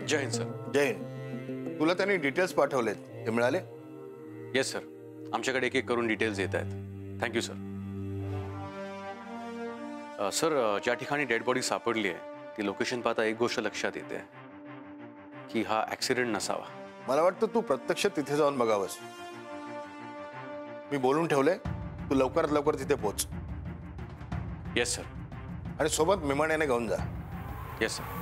जय Hind sir. जय हिंद. तुला त्यांनी details पाठवलेत, ते मिळाले? येस सर, आमच्याकडे एक एक करून डिटेल्स येत आहेत. Thank you sir. सर, ज्या ठिकाणी डेड बॉडी सापडली आहे ती लोकेशन पाहता एक गोष्ट लक्षात येते की हा ॲक्सिडेंट नसावा. मला वाटतं तू प्रत्यक्ष तिथे जाऊन बघावंस. मी बोलून ठेवलंय, तू लवकरात लवकर तिथे पोहोच. Yes sir. आणि सोबत विमानाने घेऊन जा. Yes sir.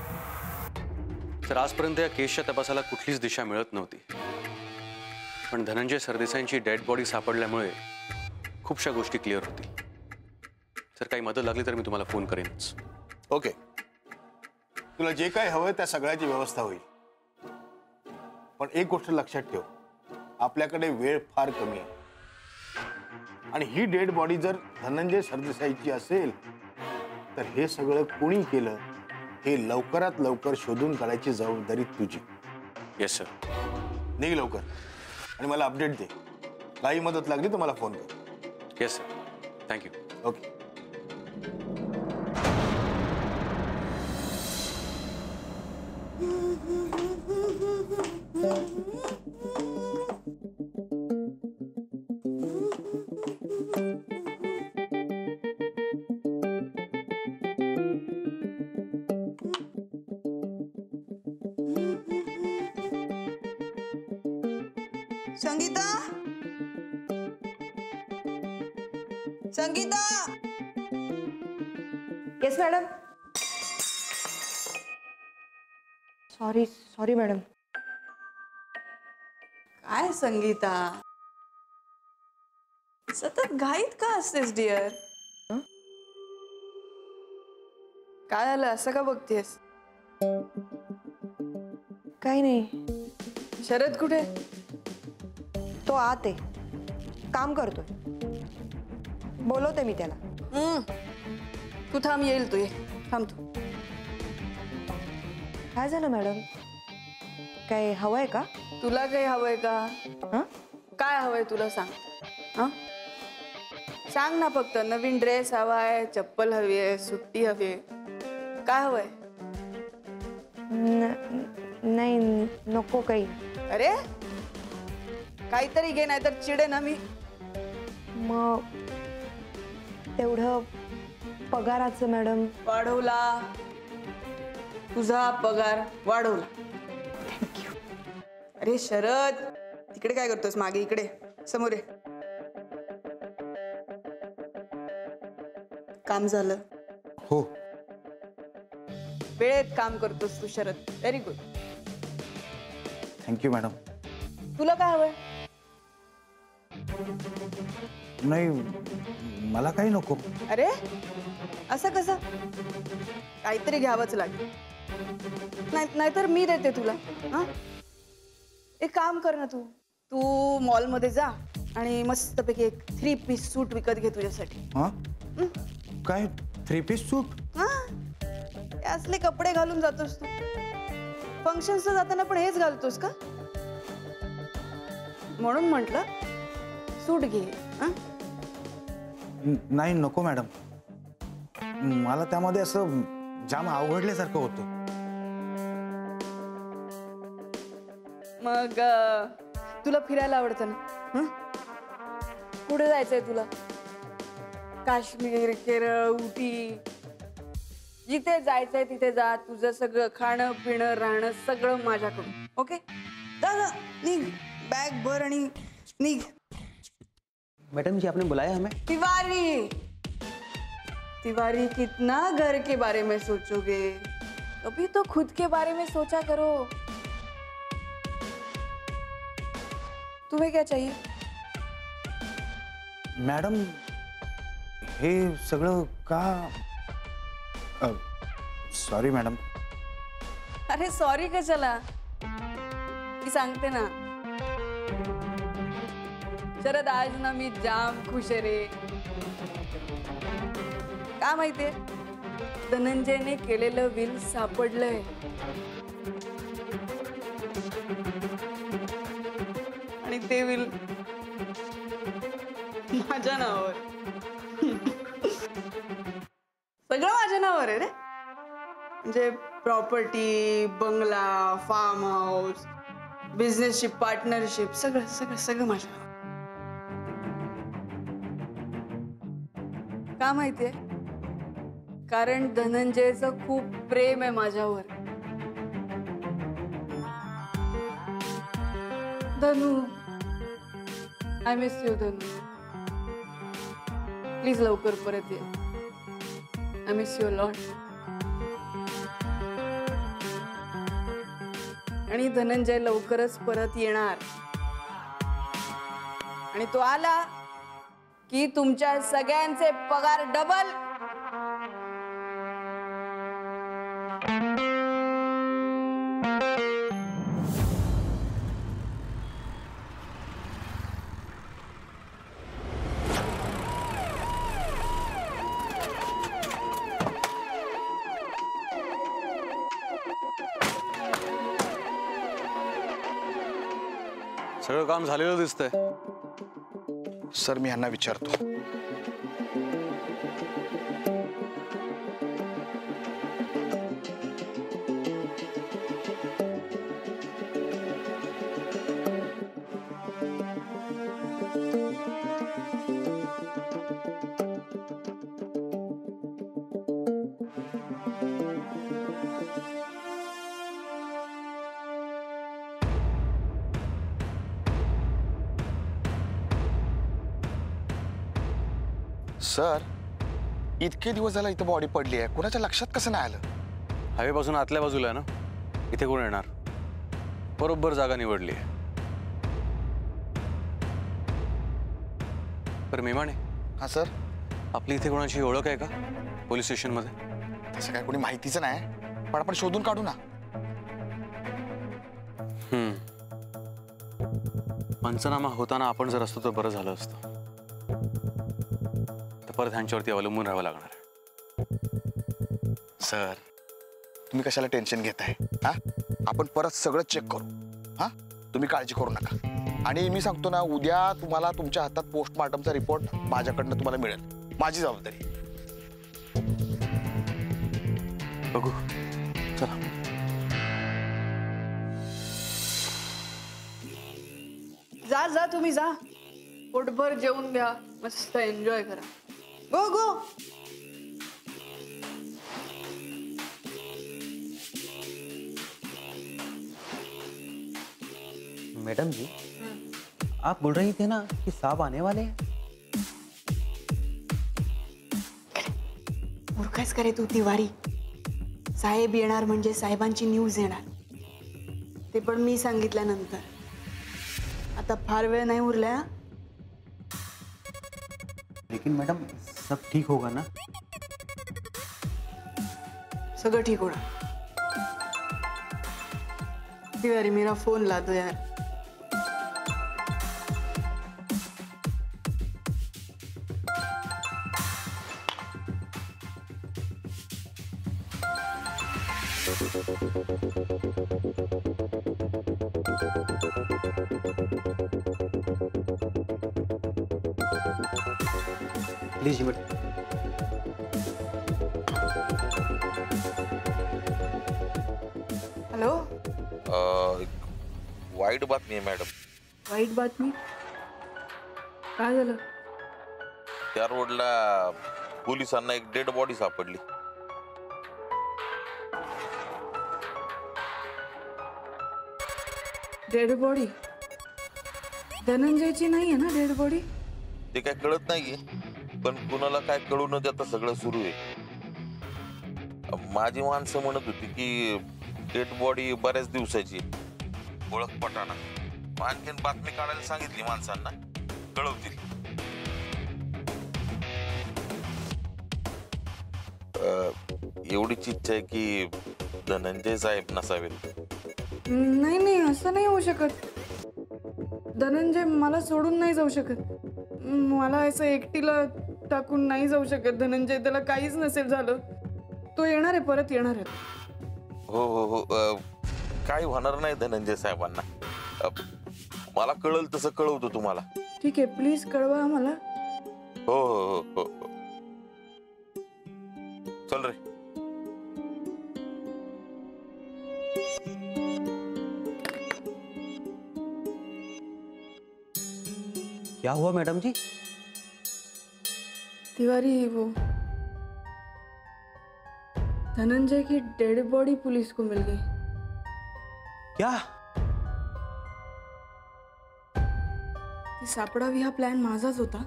तर आजपर्यंत या केसच्या तपासाला कुठलीच दिशा मिळत नव्हती, पण धनंजय सरदेसाईंची डेड बॉडी सापडल्यामुळे खूपशा गोष्टी क्लिअर होतील. जर काही मदत लागली तर मी तुम्हाला फोन करेनच. ओके. तुला जे काय हवंय त्या सगळ्याची व्यवस्था होईल. पण एक गोष्ट लक्षात ठेव, आपल्याकडे वेळ फार कमी आहे आणि ही डेड बॉडी जर धनंजय सरदेसाईची असेल तर हे सगळं कोणी केलं हे लवकरात लवकर शोधून काढायची जबाबदारी तुझी. Yes sir. निघ लवकर आणि मला अपडेट दे. काही मदत लागली तर मला फोन कर. Yes sir. Thank you. Okay. Sangeeta, Sangeeta. Yes madam. Sorry madam. काय संगीता, सतत घाईत का असतेस डिअर? काय झालं, असं का बघतेस? काही नाही. शरद कुठे? तो आत आहे, काम करतोय. बोलवते मी त्याला. तू थांब, येईल तू. ये थांब तू. काय झालं मॅडम? काय हवंय का? तुला काही हवंय का? हं? काय हवंय तुला सांग. हं? सांग ना फक्त. नवीन ड्रेस हवाय, चप्पल हवी आहे, सुट्टी हवी आहे, काय हवंय? नाही नको काही. अरे काहीतरी घे, नाही तर चिडे ना मी. मग तेवढं पगाराचं मॅडम. वाढवला, तुझा पगार वाढवला. थँक्यू. अरे शरद, तिकडे काय करतोस? मागे इकडे समोर ये. काम झालं? हो. वेळेत काम करतोस तू Sharad. Very good. Thank you madam. तुला काय हवंय? नाही, मला काही नको. अरे असं कसं? काहीतरी घ्यावंच लागेल. नाहीतर मी देते तुला. हा, एक काम कर ना, तू मॉल मध्ये जा आणि मस्तपैकी एक 3 पीस सूट विकत घे तुझ्यासाठी. हा, काय 3 पीस सूट? हा, असले कपडे घालून जातोस तू फंक्शन्सला जाताना, पण हेच घालतोस का? म्हणून म्हटलं सूट घे. नाही नको मॅडम, मला त्यामध्ये असं जाम अवघडल्यासारखं होतं. मग तुला फिरायला आवडतं ना? कुठे जायचंय तुला? काश्मीर, केरळ, उटी, जिथे जायचंय तिथे जा. तुझं सगळं खाणं पिणं राहणं सगळं माझ्याकडून. ओके, जा, निघ. बैग भर आणि निघ. मैडम जी, आपने बुलाया हमें? तिवारी, तिवारी, कितना घर के बारे में सोचोगे? कभी तो खुद के बारे में सोचा करो. तुम्हें क्या चाहिए? मॅडम, हे सगळं का? Sorry madam. अरे सॉरी कशाला? मी सांगते ना शरद, आज ना मी जाम खुश आहे रे. का माहितीये? धनंजयने केलेलं विल सापडलंय. आणि ते विल माझ्या नावावर. सगळं माझ्या नावावर आहे रे. म्हणजे प्रॉपर्टी, बंगला, फार्म हाऊस, बिझनेसची पार्टनरशिप, सगळं सगळं सगळं माझ्या नावावर. का माहितीये? कारण धनंजयचं खूप प्रेम आहे माझ्यावर. Dhanu, I miss you Dhanu. Please लवकर परत ये. I miss you lot. आणि धनंजय लवकरच परत येणार. आणि तो आला की तुमच्या सगळ्यांचे पगार डबल. सगळं काम झालेलं दिसतंय. सर मी यांना विचारतो. सर इतके दिवस झाला इथं बॉडी पडली आहे, कोणाच्या लक्षात कसं नाही आलं? हायवेपासून आतल्या बाजूला आहे ना, इथे कोण येणार? बरोबर जागा निवडली आहे. पर मेमाने, हा सर. आपली इथे कोणाची ओळख आहे का पोलीस स्टेशनमध्ये? तसं काय कोणी माहितीच नाही, पण आपण शोधून काढू ना. पंचनामा होताना आपण जर असतो तर बरं झालं असतं. परत ह्यांच्यावरती अवलंबून राहावं लागणार. सर तुम्ही कशाला टेन्शन घेताय? हा, आपण परत सगळं चेक करू. हा, तुम्ही काळजी करू नका. आणि मी सांगतो ना, उद्या तुम्हाला तुमच्या हातात पोस्टमार्टमचा रिपोर्ट माझ्याकडनं तुम्हाला मिळेल. माझी जबाबदारी. बघू, चला. जा जा तुम्ही जा. पोटभर जेवून घ्या, मस्त एन्जॉय करा. गो गो. मैडम जी, आप बोल रही थे ना कि साहब आने वाले हैं. मूर्खच करे तू तिवारी. साहेब येणार म्हणजे साहेबांची न्यूज येणार, ते पण मी सांगितल्यानंतर. आता फार वेळ नाही उरल्या. लेकिन मैडम सब ठीक होगा ना? सगळं ठीक होणार. तिवारी मेरा फोन ला दो यार. लीजिए मैडम. हॅलो. वाईट बातमी आहे मॅडम. वाईट बातमी? काय झालं? त्या रोडला पोलिसांना एक डेड बॉडी सापडली. Dead body? धनंजयची नाही आहे ना डेड बॉडी? ते काय कळत नाहीये, पण कुणाला काय कळू न देता सगळं सुरू आहे. माझी माणसं म्हणत होती की डेड बॉडी बऱ्याच दिवसाची, ओळख पटाना. आणखीन बातमी काढायला सांगितली माणसांना, कळवतील. एवढीच इच्छा आहे की धनंजय साहेब नसावेत. नाही नाही, असं नाही होऊ शकत. धनंजय मला सोडून नाही जाऊ शकत. मला असं एकटीला टाकून नाही जाऊ शकत. धनंजय, त्याला काहीच नसेल झालं. तो येणार आहे, परत येणार आहे. हो हो हो, काही होणार नाही धनंजय साहेबांना. मला कळलं तसं कळवतो तुम्हाला. ठीक आहे, प्लीज कळवा आम्हाला. हो हो हो हो. चल रे. क्या हुआ मैडम जी? तिवारी, वो धनंजय की डेड बॉडी पुलिस को मिल गई। क्या? ती सापडावी हा प्लॅन माझाच होता,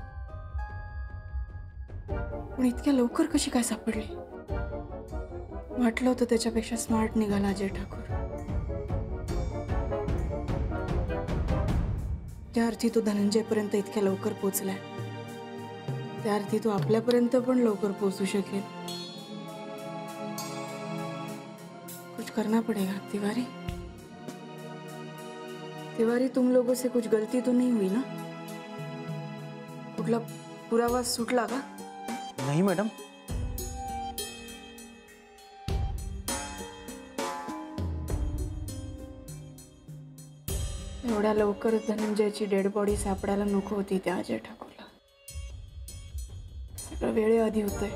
पण इतक्या लवकर कशी काय सापडली? वाटलं होतं त्याच्यापेक्षा स्मार्ट निघाला अजय ठाकूर. त्या अर्थी तो धनंजयपर्यंत इतक्या लवकर पोहोचलाय, त्या अर्थी तो आपल्यापर्यंत पण लवकर पोहोचू शकेल. कुछ करना पड़ेगा तिवारी. तिवारी, तुम लोगों से कुछ गलती तो नहीं हुई ना? कुठला पुरावा सुटला का? नहीं मैडम. एवढ्या लवकर धनंजयची डेड बॉडी सापडायला नको होती त्या अजय ठाकूरला. सगळं वेळेआधी होतंय.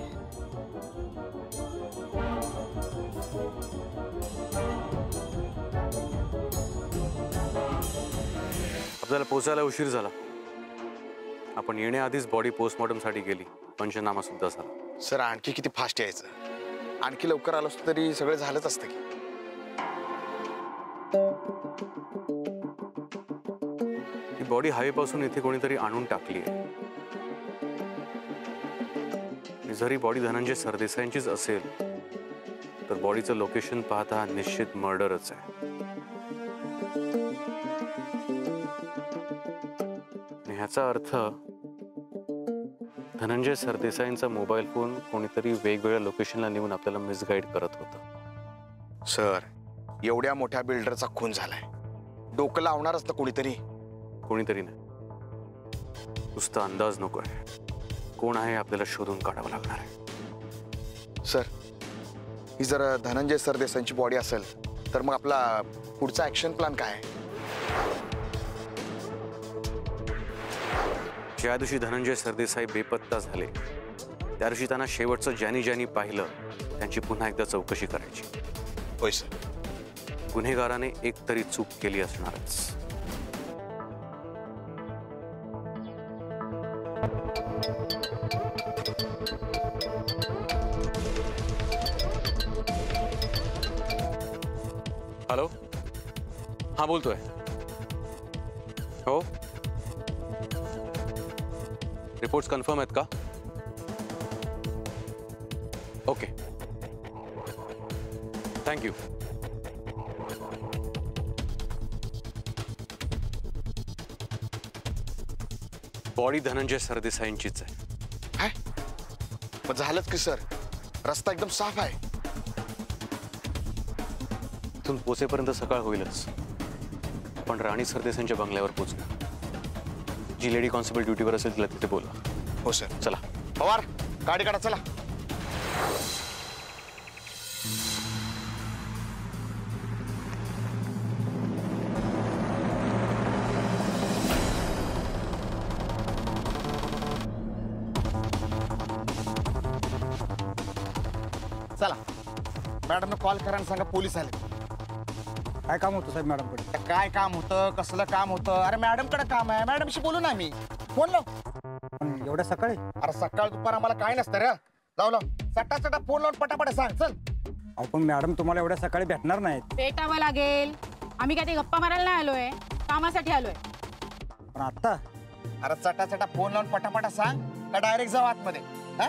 आपल्याला पोचायला उशीर झाला. आपण येण्याआधीच बॉडी पोस्टमॉर्टमसाठी गेली, पंचनामा सुद्धा झाला. सर आणखी किती फास्ट यायचं? आणखी लवकर आलो असतो तरी सगळं झालंच असतं की. ही बॉडी हायवेपासून इथे कोणीतरी आणून टाकली आहे. जरी बॉडी धनंजय सरदेसाईंचीच असेल तर बॉडीचं लोकेशन पाहता निश्चित मर्डरच आहे. आणि ह्याचा अर्थ धनंजय सरदेसाईंचा मोबाईल फोन कोणीतरी वेगवेगळ्या लोकेशनला नेऊन आपल्याला मिसगाईड करत होतं. सर एवढ्या मोठ्या बिल्डरचा खून झालाय, डोकं लावणारच ना कोणीतरी. कोणीतरी नाही, नुसता अंदाज नकोय. कोण आहे आपल्याला शोधून काढावं लागणार आहे. सर ही जर धनंजय सरदेसाईंची बॉडी असेल तर मग आपला पुढचा ऍक्शन प्लॅन काय आहे? ज्या दिवशी धनंजय सरदेसाई बेपत्ता झाले त्या दिवशी त्यांना शेवटचं ज्यांनी ज्यांनी पाहिलं त्यांची पुन्हा एकदा चौकशी करायची. होय सर. गुन्हेगाराने एक तरी चूक केली असणारच. हॅलो, हा बोलतोय. हो, रिपोर्ट्स कन्फर्म आहेत का? Okay, thank you. बॉडी धनंजय सरदेसाईंचीच आहे. काय? मग झालंच की सर, रस्ता एकदम साफ आहे. इथून पोचेपर्यंत सकाळ होईलच. पण राणी सरदेसाईंच्या बंगल्यावर पोचू. जी लेडी कॉन्स्टेबल ड्युटीवर असेल तिला तिथे बोला. हो सर. चला. पवार गाडी काढा, चला. चला, मॅडमने कॉल करा आणि सांगा पोलीस आले. काय काम होतं साहेब मॅडमकडे? काय काम होतं, कसलं काम होतं? अरे मॅडमकडे काम आहे, मॅडमशी बोलू ना. मी फोन लाव. पण एवढ्या सकाळी? अरे सकाळ दुपार आम्हाला काय नसतं रे. लाव सटा फोन लावून पटापट सांग. चल. अहो पण मॅडम तुम्हाला एवढ्या सकाळी भेटणार नाहीत. भेटावं लागेल. आम्ही काय ते गप्पा मारायला नाही आलोय, कामासाठी आलोय. पण आता? अरे चटा फोन लावून पटापट सांग का डायरेक्ट जाऊ आतमध्ये? हा,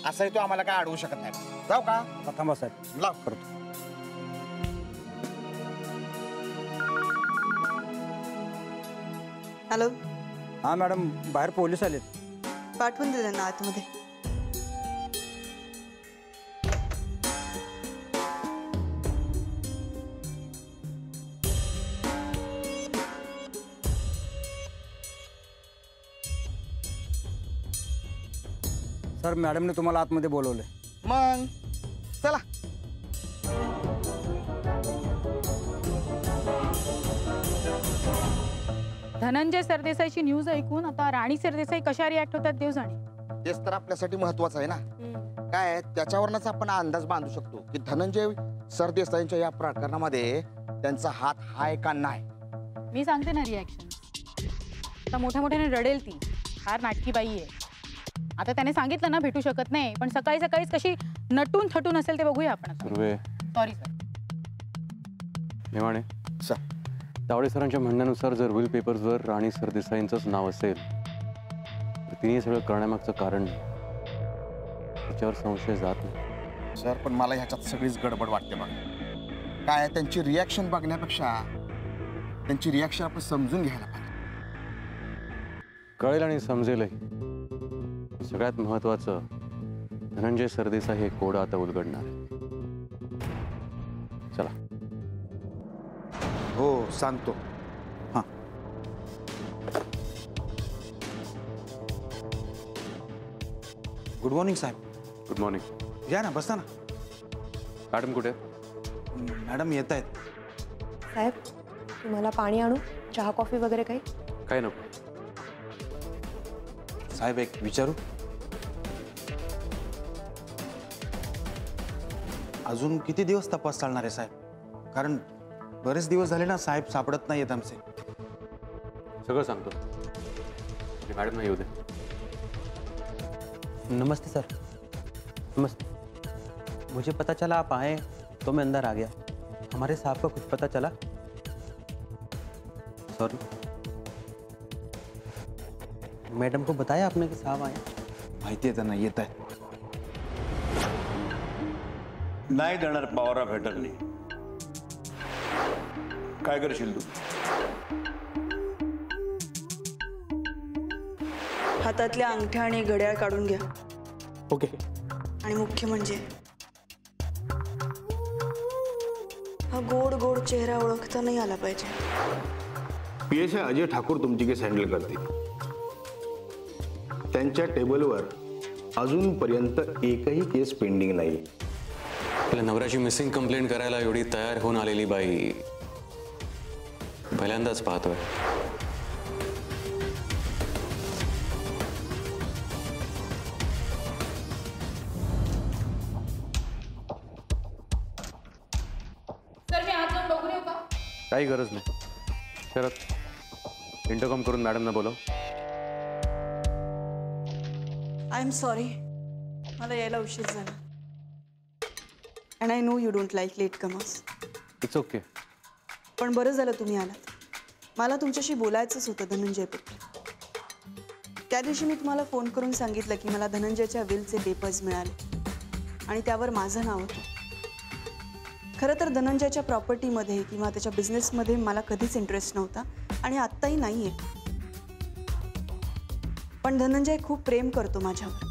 असंही तो आम्हाला काय अडवू शकत नाही. जाऊ का? थांबा साहेब, लाव. करतो. हॅलो. हा मॅडम, बाहेर पोलीस आलेत. पाठवून दिलं ना आतमध्ये. सर मॅडमने तुम्हाला आतमध्ये बोलवलंय. मग चला. धनंजय सरदेसाईची न्यूज ऐकून आता राणी सरदेसाई कशा रिॲक्ट होतात देव जाणे. तेच तर आपल्यासाठी महत्वाचं आहे ना. काय त्याच्यावरच आपण अंदाज बांधू शकतो की धनंजय सरदेसाईंच्या या प्रकरणामध्ये त्यांचा हात हाय का नाही. मी सांगते ना रिॲक्शन. आता मोठ्या मोठ्याने रडेल ती फार नाटकी बाई आहे. आता त्याने सांगितलं ना भेटू शकत नाही, पण सकाळी सकाळीच कशी नटून थटून असेल ते बघूया आपण. Surve, sorry sir. Nemane sir. Tawde सरांच्या म्हणण्यानुसार जर व्हील पेपर्सवर राणी सरदेसाईंचंच नाव असेल तर तिने सगळं करण्यामागचं कारण त्याच्यावर संशय जात नाही. सर पण मला ह्याच्यात सगळीच गडबड वाटते बघ. काय त्यांची रिॲक्शन बघण्यापेक्षा त्यांची रिॲक्शन आपण समजून घ्यायला पाहिजे. कळेल आणि समजेलही. सगळ्यात महत्वाचं, धनंजय सरदेसाई हे कोड आता उलगडणार आहे. चला. हो सांगतो. हां. गुड मॉर्निंग साहेब. Good morning. या ना, बसा ना. मॅडम कुठे? मॅडम येत आहेत. साहेब तुम्हाला पाणी आणू, चहा कॉफी वगैरे काही? काय नको. साहेब एक विचारू? अजून किती दिवस तपास चालणार आहे साहेब? कारण बरेच दिवस झाले ना साहेब सापडत नाही आहेत आमचे. सगळं सांगतो. मॅडम नाही येऊ दे. नमस्ते सर. नमस्ते. मुझे पता चला आप आए तो मैं अंदर आ गया. हमारे साहब को कुछ पता चला? सॉरी. मैडम को बताया आपने कि साहब आए? माहिती आहे त्यांना येत आहे. नाही देणार पावरा भेटकली. काय करशील तू? हातातल्या अंगठ्या आणि घड्याळ काढून घ्या. ओके. आणि मुख्य म्हणजे हा गोड गोड चेहरा ओळखता नाही आला पाहिजे. PSI अजय ठाकूर तुमची केस हँडल करतील. त्यांच्या टेबलवर अजूनपर्यंत एकही केस पेंडिंग नाही. आपल्या नवऱ्याची मिसिंग कंप्लेंट करायला एवढी तयार होऊन आलेली बाई पहिल्यांदाच पाहतोय. सर मी आज जाऊन बघून येऊ का? काही गरज नाही. शरद, इंटरकॉम करून मॅडमना बोलव. आय एम सॉरी, मला यायला उशीर झाला. And I know you don't like latecomers. It's okay. पण बरं झालं तुम्ही आलात. मला तुमच्याशी बोलायचंच होतं धनंजय बद्दल. त्या दिवशी मी तुम्हाला फोन करून सांगितलं की मला धनंजयच्या विलचे पेपर्स मिळाले आणि त्यावर माझं नाव होतं. खरं तर धनंजयच्या प्रॉपर्टीमध्ये किंवा त्याच्या बिझनेसमध्ये मला कधीच इंटरेस्ट नव्हता आणि आत्ताही नाही आहे. पण धनंजय खूप प्रेम करतो माझ्यावर.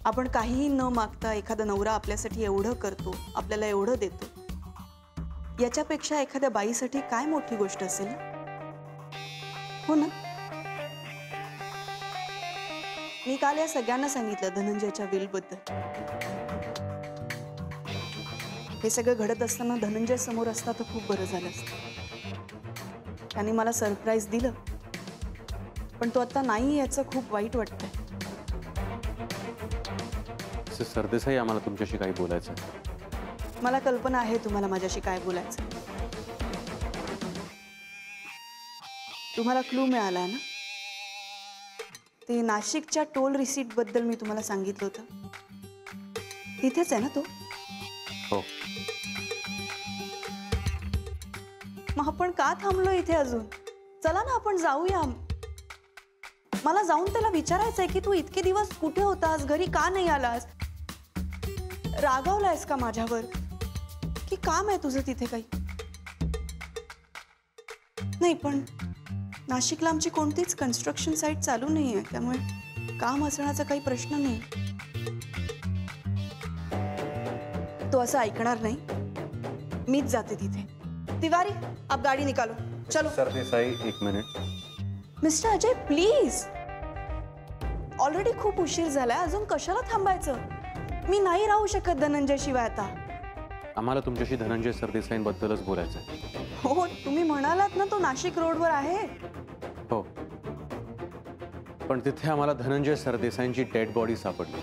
आपण काहीही न मागता एखादा नवरा आपल्यासाठी एवढं करतो, आपल्याला एवढं देतो, याच्यापेक्षा एखाद्या बाईसाठी काय मोठी गोष्ट असेल ना? हो ना? मी काल या सगळ्यांना सांगितलं धनंजयच्या विलबद्दल. हे सगळं घडत असताना धनंजय समोर असता तर खूप बरं झालं असतं. त्याने मला सरप्राईज दिलं, पण तो आता नाही याचं खूप वाईट वाटतंय. सरदेसाई, आम्हाला तुमच्याशी काही बोलायचं. मला कल्पना आहे तुम्हाला माझ्याशी काय बोलायचं. तुम्हाला क्लू मिळाला ना? ते नाशिकच्या टोल रिसीट बद्दल मी तुम्हाला सांगितलं होतं. तिथेच आहे ना तो? हो. मग आपण का थांबलो इथे अजून? चला ना आपण जाऊया. मला जाऊन त्याला विचारायचंय की तू इतके दिवस कुठे होतास, घरी का नाही आलास, रागावलायस का माझ्यावर, की काम आहे तुझं तिथे काही? नाही, पण नाशिकला आमची कोणतीच कन्स्ट्रक्शन साईट चालू नाही आहे, त्यामुळे काम असण्याचा काही प्रश्न नाही. तो असं ऐकणार नाही. मीच जाते तिथे. तिवारी, आप गाडी निकालो. चलो. सरदेसाई, एक minute. Mister Ajay please. Already खूप उशीर झालाय, अजून कशाला थांबायचं? मी नाही राहू शकत धनंजय शिवाय आता. आम्हाला तुमच्याशी धनंजय सरदेसाईंबद्दलच बोलायचं आहे. हो, तुम्ही म्हणालात ना तो नाशिक रोडवर आहे. हो, पण तिथे आम्हाला धनंजय सरदेसाईंची डेड बॉडी सापडली.